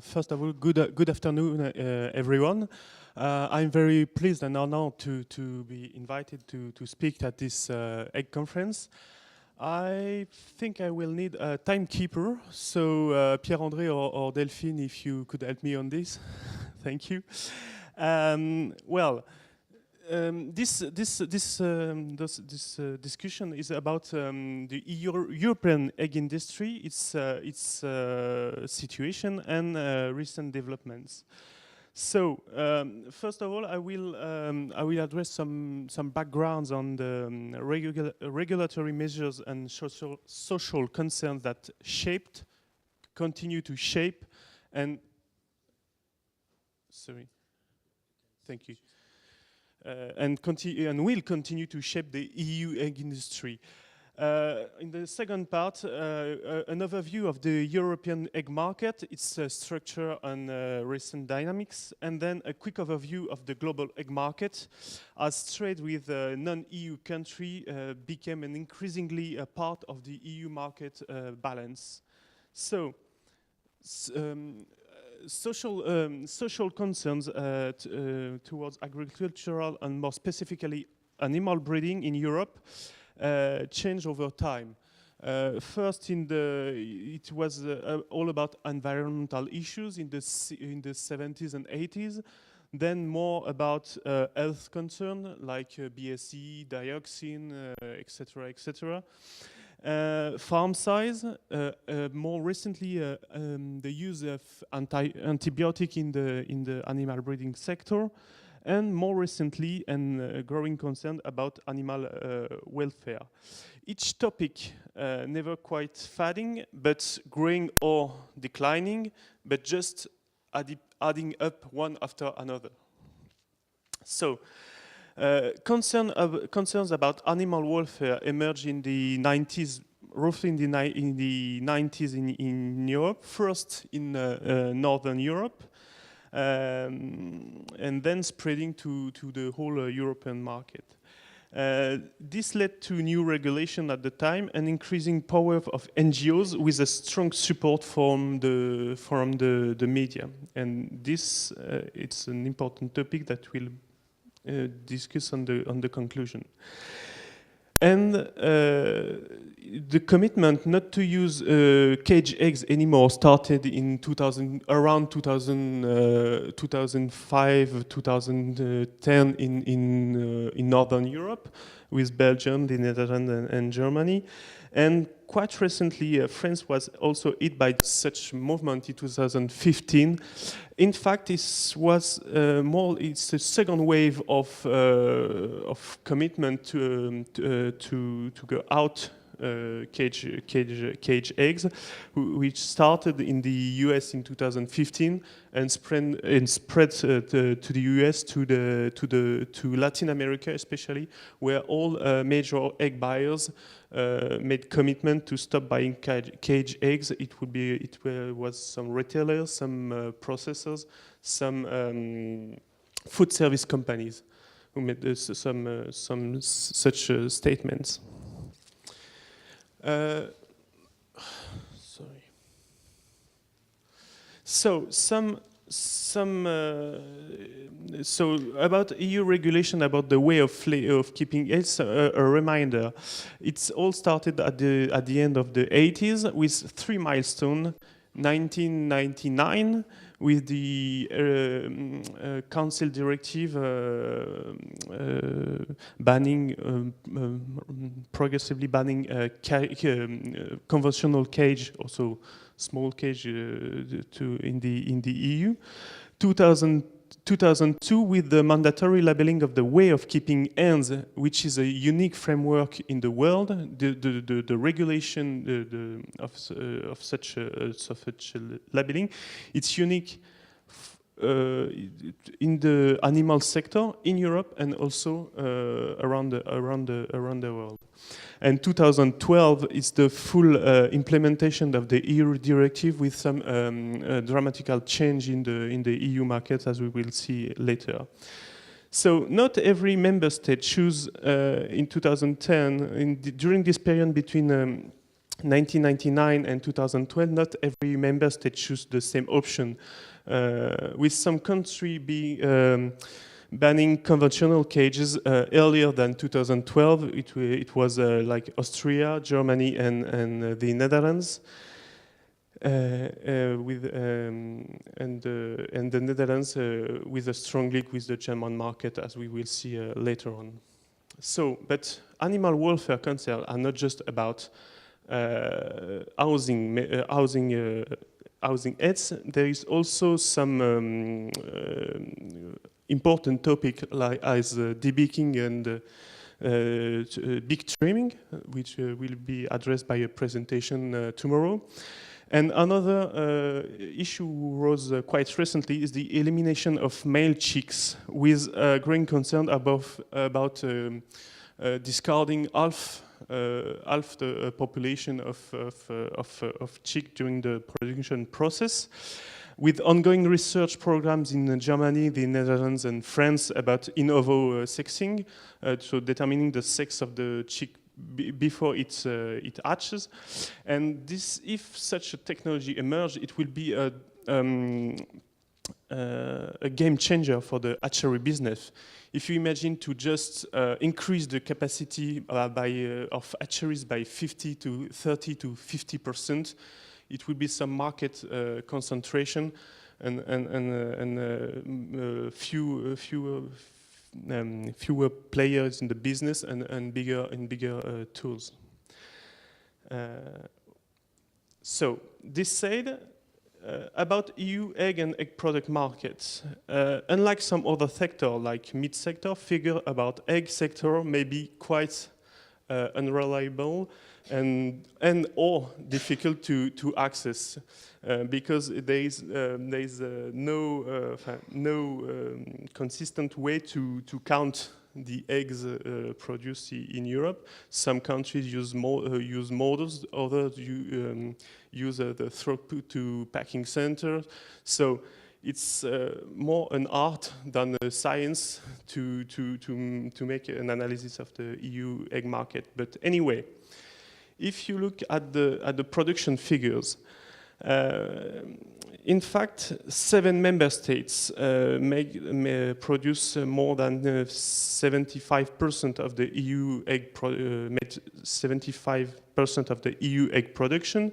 First of all, good afternoon, everyone. I'm very pleased and honored to be invited to speak at this egg conference. I think I will need a timekeeper, so Pierre-André or Delphine, if you could help me on this. Thank you. This discussion is about the European egg industry, its situation and recent developments. So first of all, I will address some backgrounds on the regulatory measures and social concerns that shaped, continue to shape, and thank you. And will continue to shape the EU egg industry. In the second part, an overview of the European egg market, its structure and recent dynamics, and then a quick overview of the global egg market, as trade with non-EU country became an increasingly a part of the EU market balance. So, social concerns towards agricultural and more specifically animal breeding in Europe changed over time. First, it was all about environmental issues in the 70s and 80s. Then more about health concern like BSE, dioxin, etc., etc. Farm size, more recently the use of antibiotic in the animal breeding sector, and more recently growing concern about animal welfare. Each topic never quite fading, but growing or declining, but just adding up one after another. So. Concerns about animal welfare emerged in the 90s, roughly in the 90s in Europe, first in Northern Europe, and then spreading to the whole European market. This led to new regulation at the time and increasing power of NGOs with a strong support from the media. And this it's an important topic that will discuss on the conclusion. And the commitment not to use cage eggs anymore started in around 2005, 2010 in Northern Europe with Belgium, the Netherlands and Germany. And quite recently, France was also hit by such movement in 2015. In fact, it's a second wave of commitment to go out cage eggs, which started in the US in 2015 and spread to the US to Latin America especially, where all major egg buyers made commitment to stop buying cage eggs. It was some retailers, some processors, some food service companies who made some such statements. Sorry. So about EU regulation about the way of keeping eggs. A reminder: it's all started at the end of the 80s with three milestones. 1999 with the Council directive progressively banning conventional cage, also small cage, in the EU. 2002 with the mandatory labeling of the way of keeping hens, which is a unique framework in the world. The regulation of such labeling, it's unique in the animal sector in Europe and also around the world. And 2012 is the full implementation of the EU directive with some dramatical change in the EU market, as we will see later. So not every member state chose in 2010, during this period between 1999 and 2012, not every member state chose the same option, with some country banning conventional cages earlier than 2012. It was like Austria, Germany, and the Netherlands. And the Netherlands with a strong link with the German market, as we will see later on. So, but animal welfare concerns are not just about housing aids. There is also some important topic like as debeaking and big trimming, which will be addressed by a presentation tomorrow. And another issue rose quite recently is the elimination of male chicks, with growing concern about discarding half the population of chick during the production process. With ongoing research programs in Germany, the Netherlands, and France about in ovo sexing, so determining the sex of the chick before it hatches. And this, if such a technology emerges, it will be a game changer for the hatchery business. If you imagine to just increase the capacity of hatcheries by 30 to 50%, it will be some market concentration and fewer players in the business and bigger tools. So this said, about EU egg and egg product markets, unlike some other sector like meat sector, figure about egg sector may be quite unreliable and or difficult to access because there is no consistent way to count the eggs produced in Europe. Some countries use models, others use the throughput to packing centers. So it's more an art than a science to make an analysis of the EU egg market. But anyway, if you look at the production figures, in fact, 7 member states may produce more than 75% of the EU egg 75% of the EU egg production,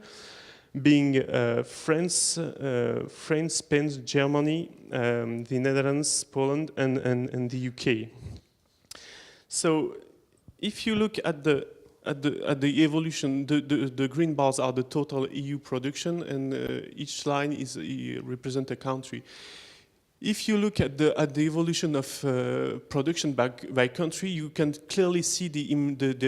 being France, Spain, Germany, the Netherlands, Poland, and the UK. So, if you look at the evolution, the green bars are the total EU production, and each line represents a country. If you look at the evolution of production by country, you can clearly see the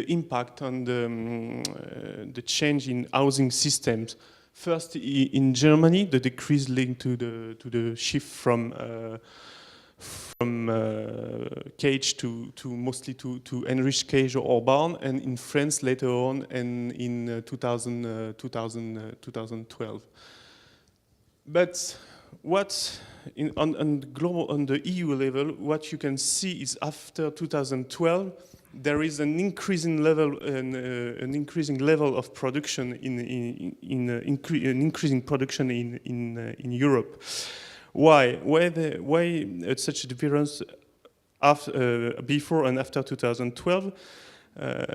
impact on the change in housing systems. First, in Germany, the decrease linked to the shift from cage to mostly to enriched cage or barn, and in France later on, and in 2012. But what on the EU level, what you can see is after 2012, there is an increasing level of production increasing production in Europe. Why such a difference before and after 2012?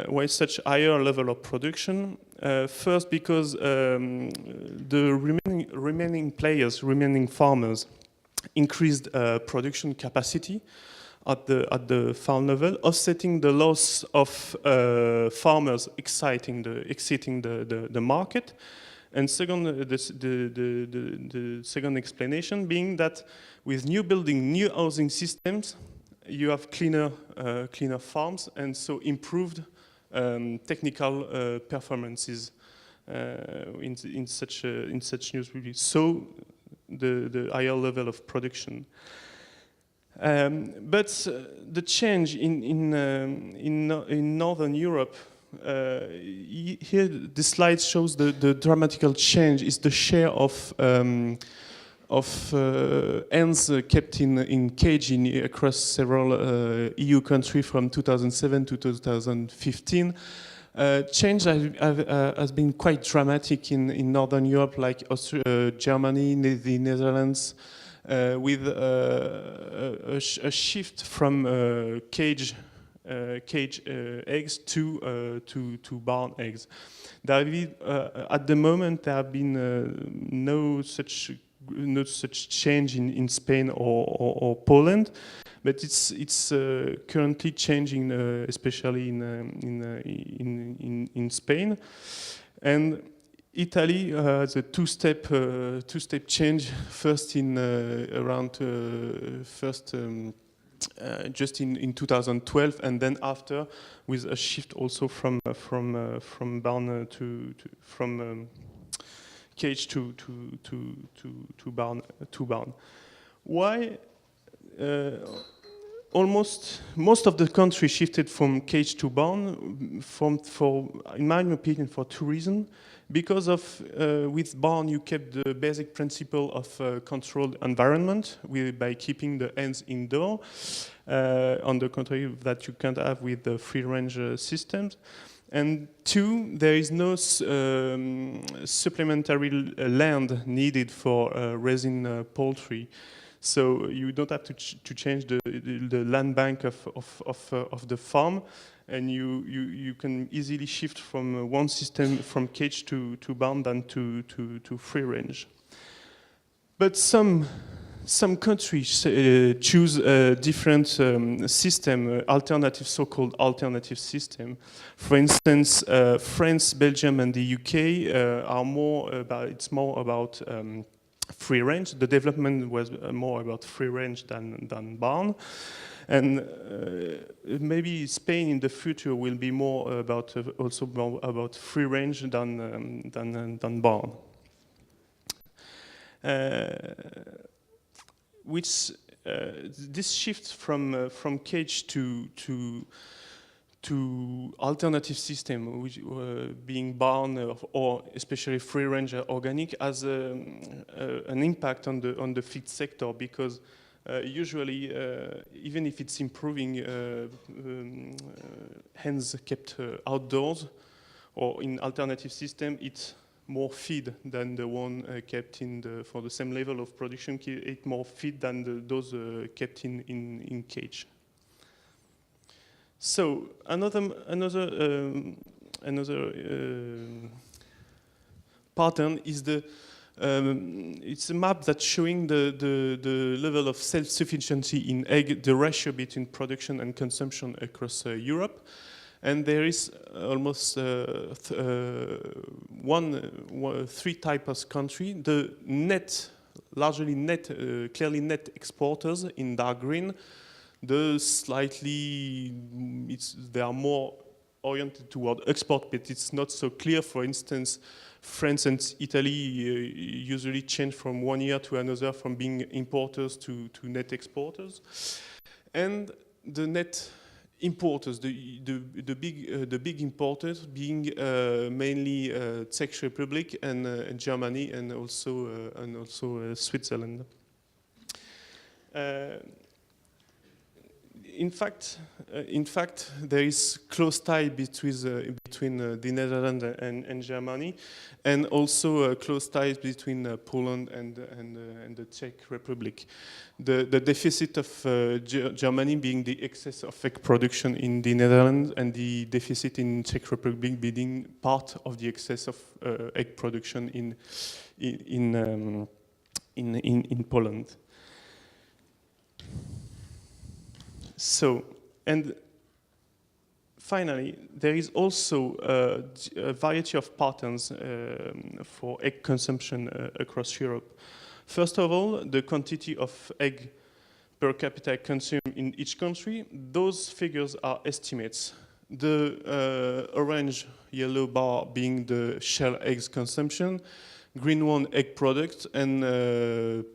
Why such higher level of production? First, because the remaining farmers, increased production capacity at the farm level, offsetting the loss of farmers exiting the market. And second, the second explanation being that with new housing systems, you have cleaner farms, and so improved technical performances in such news release. So the higher level of production. But the change in Northern Europe. Here, the slide shows the dramatical change is the share of hens kept in cage across several EU countries from 2007 to 2015. Change has been quite dramatic in Northern Europe, like Germany, the Netherlands, with a shift from cage eggs to barn eggs. At the moment, there have been no such change in Spain or Poland, but it's currently changing, especially in Spain, and Italy has a two-step change. First in around first. Just in 2012, and then after, with a shift also from barn from cage to barn. Why? Almost most of the country shifted from cage to barn, in my opinion, for two reasons. Because with barn, you kept the basic principle of controlled environment by keeping the hens indoor, on the contrary that you can't have with the free-range systems. And two, there is no supplementary land needed for raising poultry. So you don't have to change the land bank of the farm, and you can easily shift from one system, from cage to barn, than to free range. But some countries choose a different system, alternative, so-called alternative system. For instance, France, Belgium, and the UK are more about free range. The development was more about free range than barn. And maybe Spain in the future will be more about also more about free range than barn. This shift from cage to alternative system, which being barn or especially free range organic, has an impact on the feed sector, because usually, even if it's improving, hens kept outdoors or in alternative system, it's more feed than the one kept for the same level of production. Eat more feed than those kept in cage. So another pattern is it's a map that's showing the level of self-sufficiency in egg, the ratio between production and consumption across Europe. And there is almost three types of country. The clearly net exporters in dark green. They are more oriented toward export, but it's not so clear. For instance, France and Italy usually change from one year to another from being importers to net exporters. And the net importers, the big importers being mainly Czech Republic and Germany, and also Switzerland. In fact, there is close tie between the Netherlands and Germany, and also close ties between Poland and the Czech Republic. The deficit of Germany being the excess of egg production in the Netherlands, and the deficit in Czech Republic being part of the excess of egg production in Poland. So, and finally, there is also a variety of patterns for egg consumption across Europe. First of all, the quantity of egg per capita consumed in each country. Those figures are estimates. The orange yellow bar being the shell eggs consumption, green one egg product, and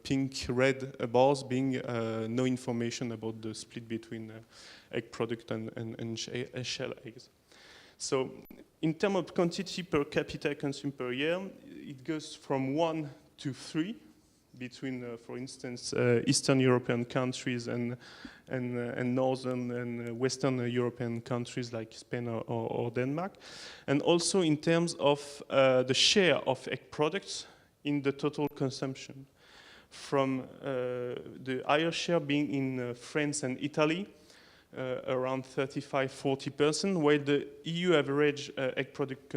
pink red bars being no information about the split between egg product and shell eggs. So in terms of quantity per capita consumed per year, it goes from 1 to 3. between, for instance, Eastern European countries and Northern and Western European countries like Spain or Denmark, and also in terms of the share of egg products in the total consumption, from the higher share being in France and Italy, around 35-40%, while the EU average egg product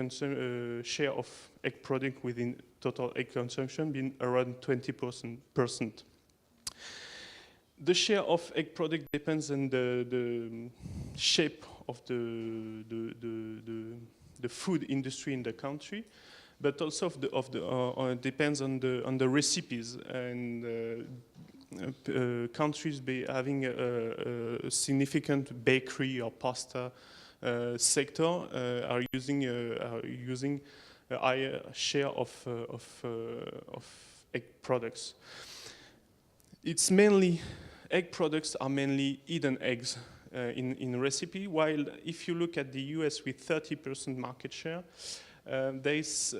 share of egg product within total egg consumption being around 20%. The share of egg product depends on the shape of the food industry in the country, but also depends on the recipes, and countries having a significant bakery or pasta sector are using a higher share of egg products. Egg products are mainly hidden eggs in recipe, while if you look at the US with 30% market share, it's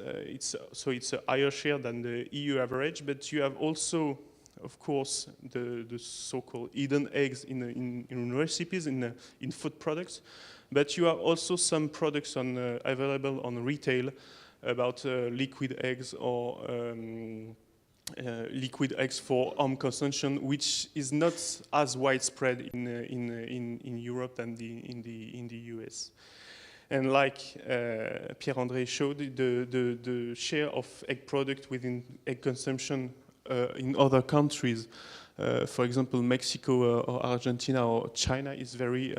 a higher share than the EU average, but you have also, of course, the so-called hidden eggs in recipes, in food products, but you have also some products available on retail about liquid eggs or liquid eggs for home consumption, which is not as widespread in Europe than in the US. And like Pierre-André showed, the share of egg product within egg consumption in other countries, for example, Mexico or Argentina or China, is very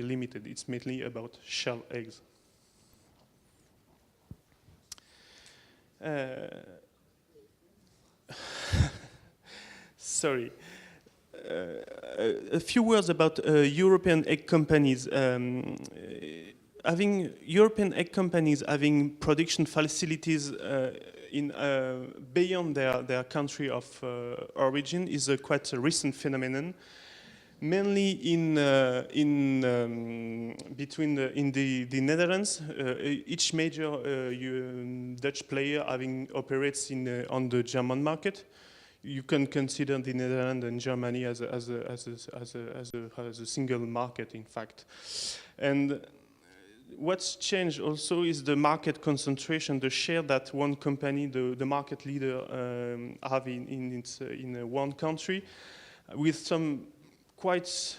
limited. It's mainly about shell eggs. Sorry. A few words about European egg companies. Having European egg companies having production facilities beyond their country of origin is quite a recent phenomenon. Mainly in the Netherlands, each major Dutch player operates on the German market. You can consider the Netherlands and Germany as a single market, in fact. And what's changed also is the market concentration, the share that one company, the market leader, have in one country, with some quite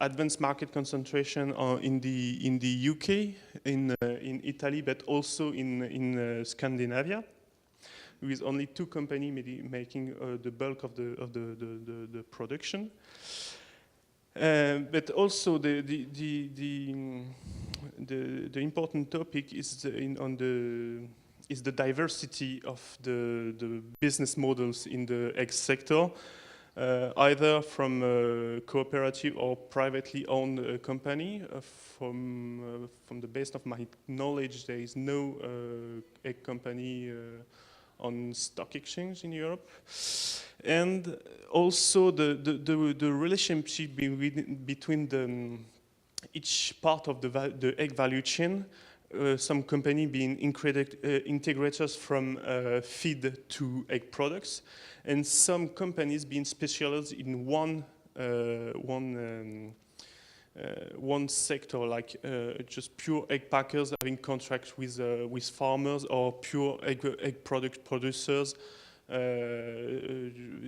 advanced market concentration in the UK, in Italy, but also in Scandinavia, with only two companies making the bulk of the production. But also the important topic is the diversity of the business models in the egg sector, either from a cooperative or privately owned company. From the base of my knowledge, there is no egg company on stock exchange in Europe, and also the relationship between each part of the egg value chain. Some company being integrators from feed to egg products, and some companies being specialized in one sector, like just pure egg packers having contracts with farmers, or pure egg product producers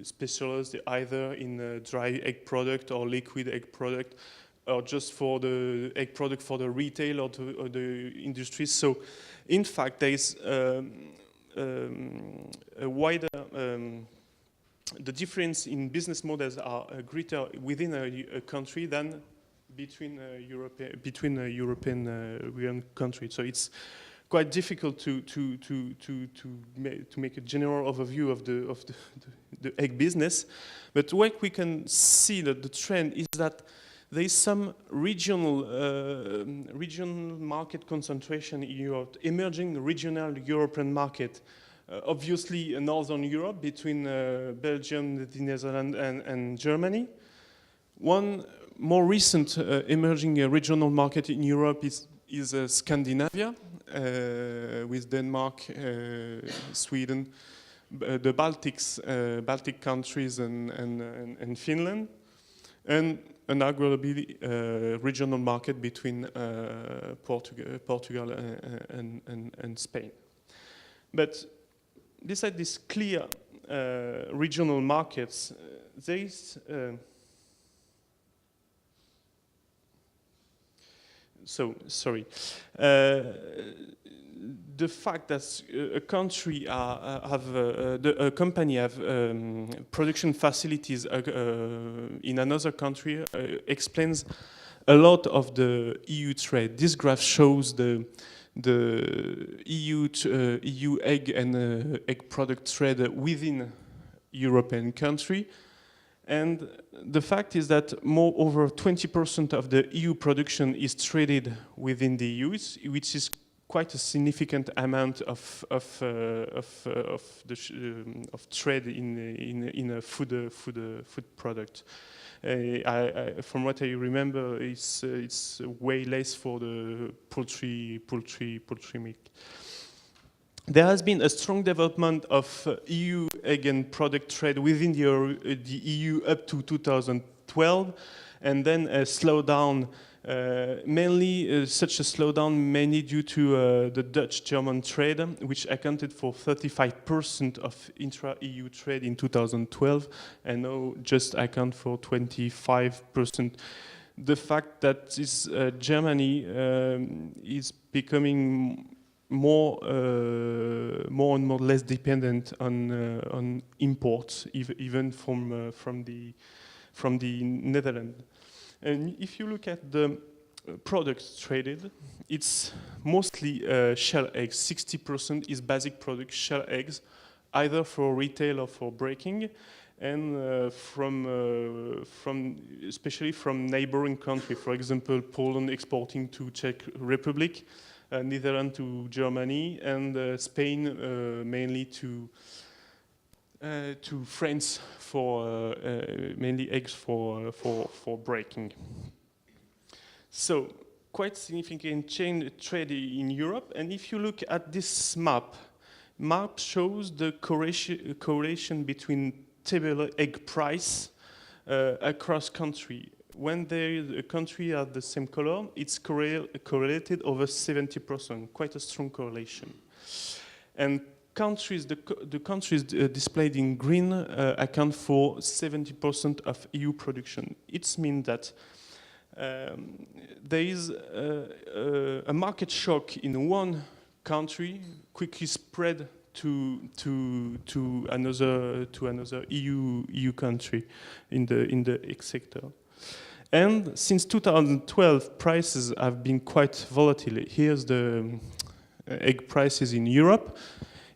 specialized either in dry egg product or liquid egg product, or just for the egg product for the retail or the industry. So, in fact, there is a wider. The difference in business models are greater within a country than between European countries. So it's quite difficult to make a general overview of the egg business. But what we can see that the trend is that there is some regional market concentration in Europe, emerging regional European market. Obviously, Northern Europe between Belgium, the Netherlands, and Germany. One more recent emerging regional market in Europe is Scandinavia, with Denmark, Sweden, the Baltic countries and Finland, and an arguably regional market between Portugal and Spain. But beside these clear regional markets, there is the fact that a country a company have production facilities in another country explains a lot of the EU trade. This graph shows the EU egg and egg product trade within European country. And the fact is that over 20% of the EU production is traded within the EU, which is quite a significant amount of trade in a food product. From what I remember, it's way less for the poultry meat. There has been a strong development of EU egg and product trade within the EU up to 2012, and then a slowdown. Such a slowdown mainly due to the Dutch-German trade, which accounted for 35% of intra-EU trade in 2012, and now just account for 25%. The fact that Germany is becoming more and more less dependent on imports, even from the Netherlands. And if you look at the products traded, it's mostly shell eggs. 60% is basic product shell eggs, either for retail or for breaking, and especially from neighboring countries. For example, Poland exporting to Czech Republic, Netherlands to Germany, and Spain mainly to France for mainly eggs for breaking. So quite significant trade in Europe. And if you look at this map shows the correlation between table egg price across country. When there is a country at the same color, it's correlated over 70%, quite a strong correlation. And the countries displayed in green account for 70% of EU production. It means that there is a market shock in one country quickly spread to another EU country in the egg sector. And since 2012, prices have been quite volatile. Here's the egg prices in Europe.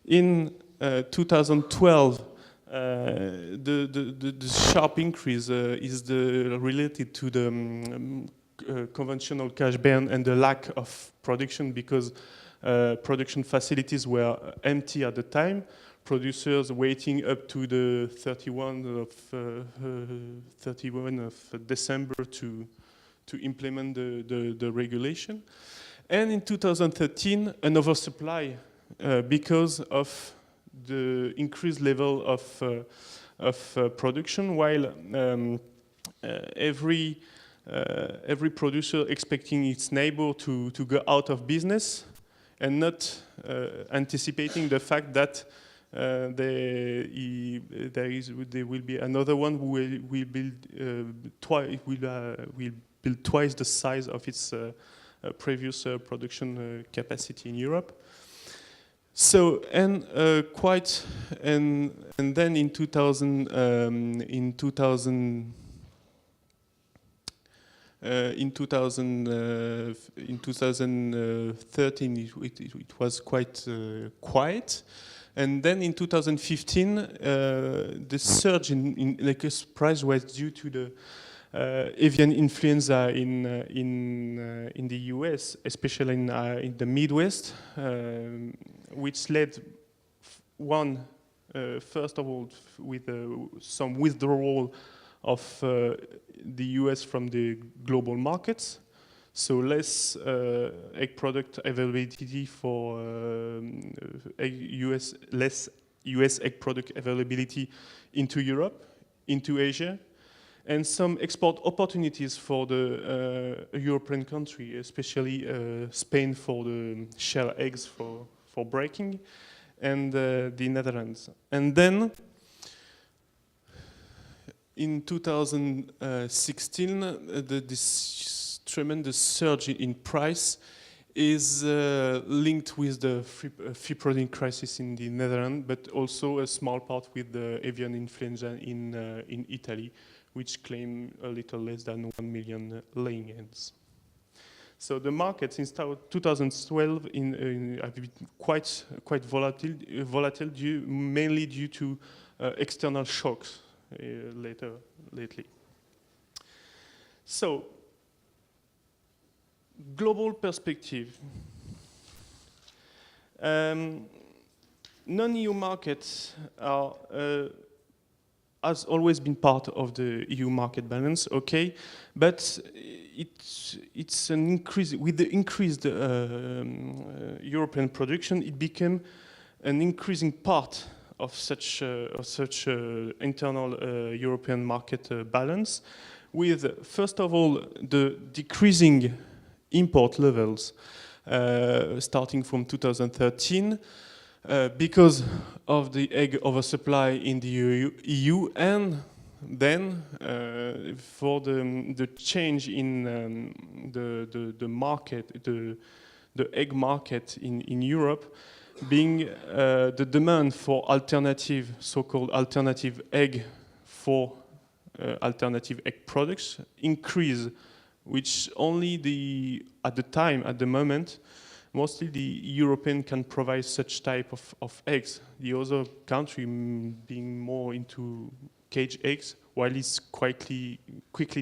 In 2012, the sharp increase is related to the conventional cash burn and the lack of production, because production facilities were empty at the time. Producers waiting up to the 31 of December to implement the regulation. And in 2013, an oversupply because of the increased level of production, while every producer expecting its neighbor to go out of business, and not anticipating the fact that there will be another one who will build twice the size of its previous production capacity in Europe. So and then in 2013 it was quite quiet, and then in 2015 the surge in egg price was due to the avian influenza in the US, especially in the Midwest, which led first of all with some withdrawal of the US from the global markets, so less egg product availability for less US egg product availability into Europe, into Asia, and some export opportunities for the European country, especially Spain for the shell eggs for breaking, and the Netherlands. And then in 2016, this tremendous surge in price is linked with the free protein crisis in the Netherlands, but also a small part with the avian influenza in Italy, which claim a little less than 1 million laying hens. So the market since 2012 have been quite volatile mainly due to external shocks lately. So, global perspective. Non-EU markets are has always been part of the EU market balance, okay, but it's an increase with the increased European production. It became an increasing part of such internal European market balance, with first of all the decreasing import levels starting from 2013. Because of the egg oversupply in the EU, and then for the change in the market, the egg market in Europe, being the demand for alternative, so-called alternative egg for alternative egg products increase, which only at the moment, mostly the European can provide such type of eggs. The other country being more into cage eggs, while it's quickly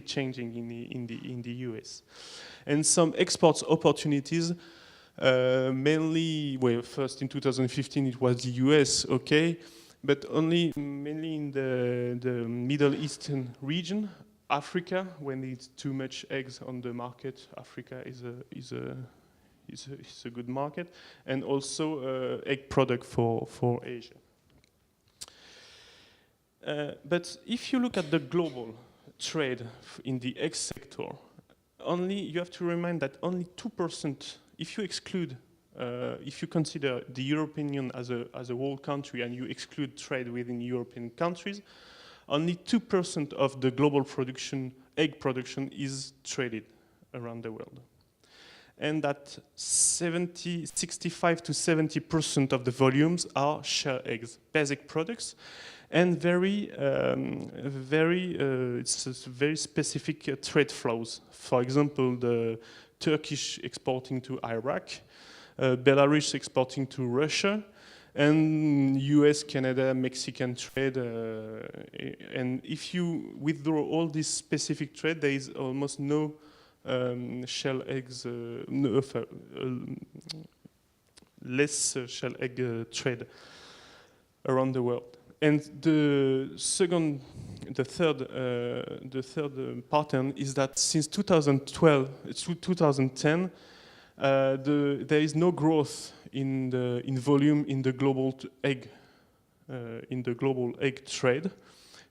changing in the US. And some exports opportunities, mainly, well, first in 2015 it was the US, okay, but mainly in the Middle Eastern region, Africa, when it's too much eggs on the market. Africa is a good market, and also egg product for Asia. But if you look at the global trade in the egg sector, you have to remind that only 2%, if you exclude, if you consider the European Union as a whole country and you exclude trade within European countries, only 2% of the global egg production is traded around the world. And that 65 to 70% of the volumes are shell eggs, basic products, and it's very specific trade flows. For example, the Turkish exporting to Iraq, Belarus exporting to Russia, and US, Canada, Mexican trade. And if you withdraw all this specific trade, there is almost no shell eggs, less shell egg trade around the world. And the third pattern is that since 2012 to 2010, there is no growth in volume in the global egg trade.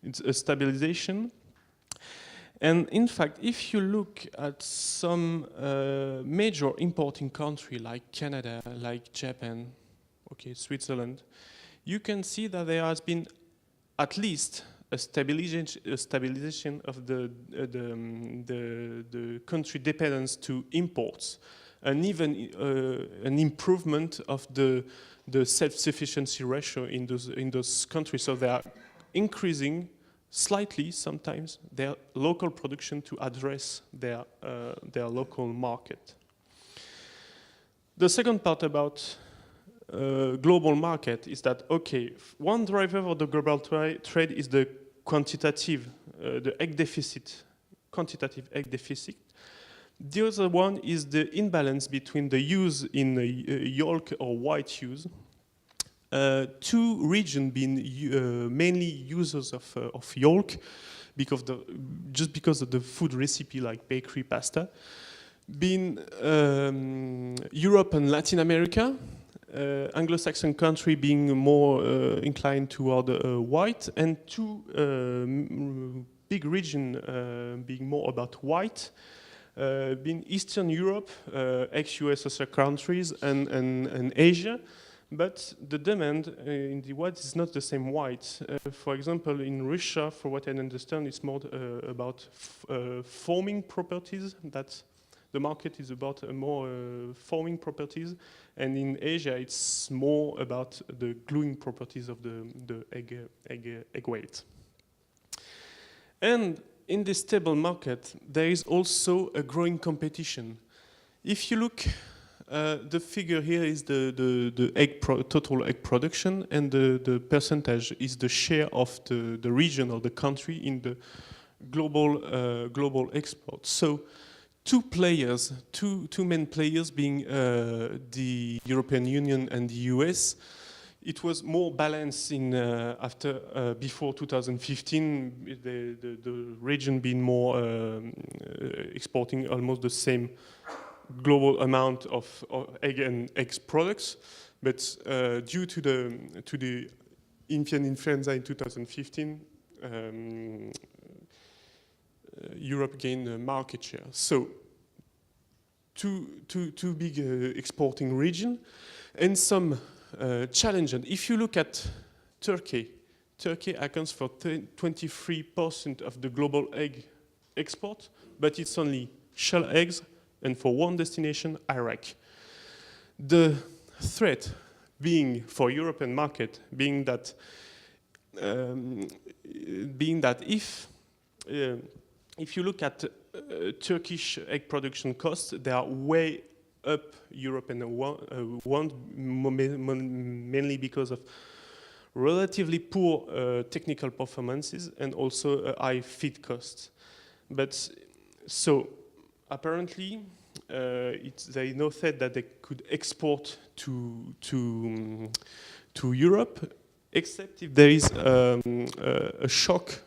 It's a stabilization. And in fact, if you look at some major importing country like Canada, like Japan, okay, Switzerland, you can see that there has been at least a stabilization of the country dependence to imports, and even an improvement of the self-sufficiency ratio in those countries. So they are increasing slightly sometimes their local production to address their local market. The second part about global market is that, okay, one driver of the global trade is the quantitative, the egg deficit, quantitative egg deficit. The other one is the imbalance between the use in yolk or white use. Two regions being mainly users of yolk, just because of the food recipe like bakery pasta, being Europe and Latin America, Anglo-Saxon country being more inclined toward white, and two big region being more about white, being Eastern Europe, ex-USSR countries, and Asia. But the demand in the white is not the same white. For example, in Russia, for what I understand, it's more about forming properties. That the market is about more forming properties, and in Asia, it's more about the gluing properties of the egg weight. And in this stable market, there is also a growing competition. If you look, the figure here is the total egg production, and the percentage is the share of the region or the country in the global export. So two main players being the European Union and the US. It was more balanced in before 2015. The region being more exporting almost the same global amount of egg and eggs products, but due to the avian influenza in 2015, Europe gained market share. So two big exporting region, and some challenge. And if you look at Turkey accounts for 23% of the global egg export, but it's only shell eggs, and for one destination, Iraq. The threat being for European market being that if you look at Turkish egg production costs, they are way up European one, mainly because of relatively poor technical performances and also high feed costs. But so apparently, they now said that they could export to Europe, except if there is a shock,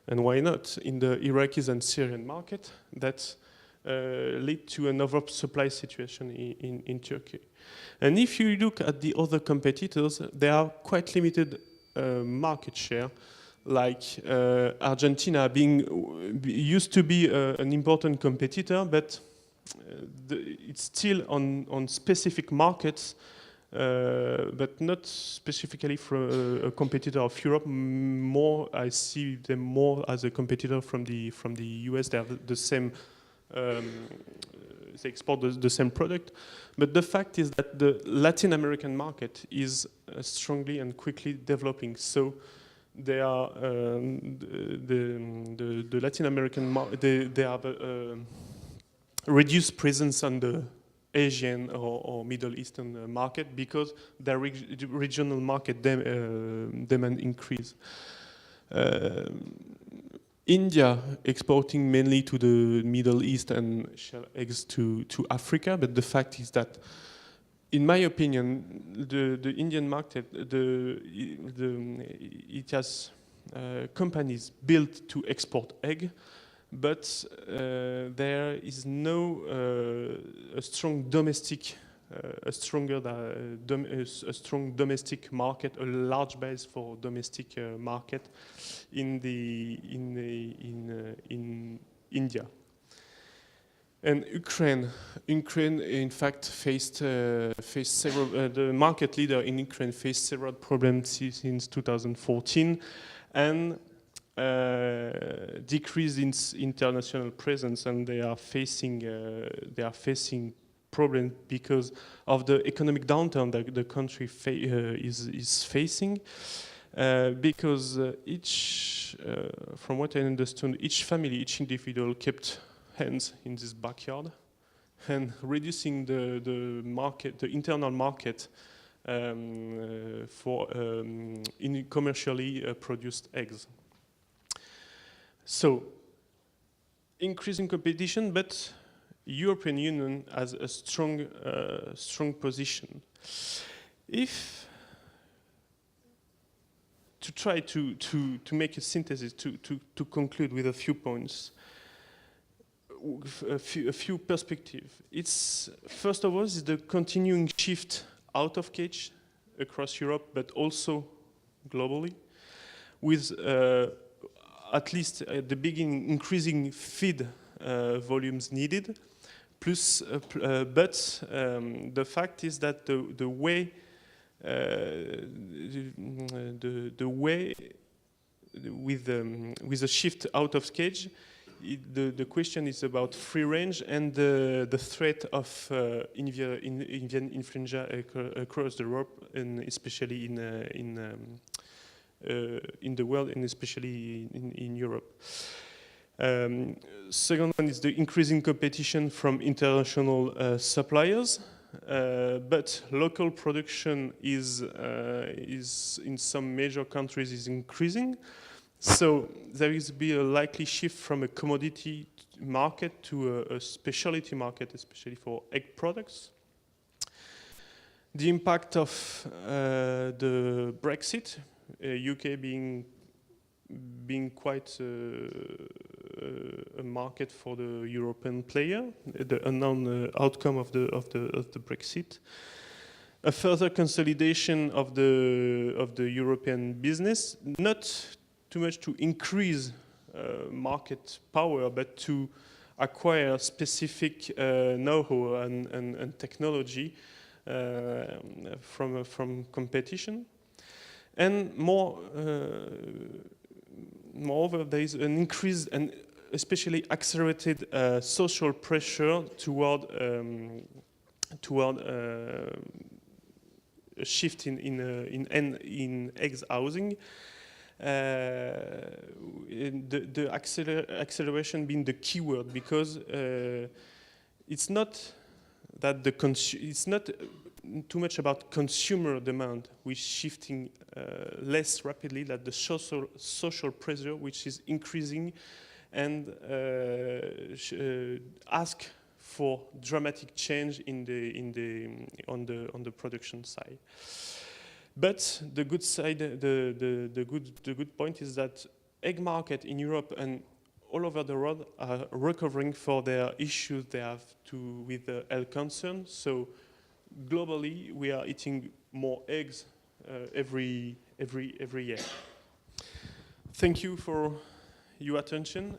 and why not, in the Iraqis and Syrian market that lead to an oversupply situation in Turkey. And if you look at the other competitors, they are quite limited market share. Like Argentina used to be an important competitor, but it's still on specific markets, but not specifically for a competitor of Europe. More, I see them more as a competitor from the US. They have the same. They export the same product, but the fact is that the Latin American market is strongly and quickly developing. So they are the Latin American they have a reduced presence on the Asian or Middle Eastern market because their regional market demand increase. India exporting mainly to the Middle East and shell eggs to Africa, but the fact is that, in my opinion, the Indian market, it has companies built to export egg, but there is no a strong domestic. A strong domestic market, a large base for domestic market in India. And Ukraine in fact faced several. The market leader in Ukraine faced several problems since 2014, and decreased its international presence, and they are facing problem because of the economic downturn that the country is facing. Because from what I understood, each family, each individual kept hands in this backyard, and reducing the market, the internal market for in commercially produced eggs. So, increasing competition, but European Union has a strong position. If to try to make a synthesis, to conclude with a few points, a few perspectives. It's first of all is the continuing shift out of cage across Europe, but also globally, with at least at the beginning increasing feed volumes needed. Plus, but the fact is that the way with a shift out of cage, the question is about free range and the threat of avian influenza across the Europe, and especially in the world, and especially in Europe. Second one is the increasing competition from international suppliers, but local production is in some major countries is increasing. So there is be a likely shift from a commodity market to a specialty market, especially for egg products. The impact of the Brexit, UK being quite a market for the European player, the unknown outcome of the Brexit. A further consolidation of the European business, not too much to increase market power, but to acquire specific know-how and technology from competition. And moreover, there is an increased and especially accelerated social pressure toward a shift in eggs housing. The acceleration being the key word, because it's not that it's not too much about consumer demand, which is shifting less rapidly than the social pressure, which is increasing and ask for dramatic change on the production side. But the good side, the good point is that egg market in Europe and all over the world are recovering for their issues they have with the health concern. So globally, we are eating more eggs every year. Thank you for your attention.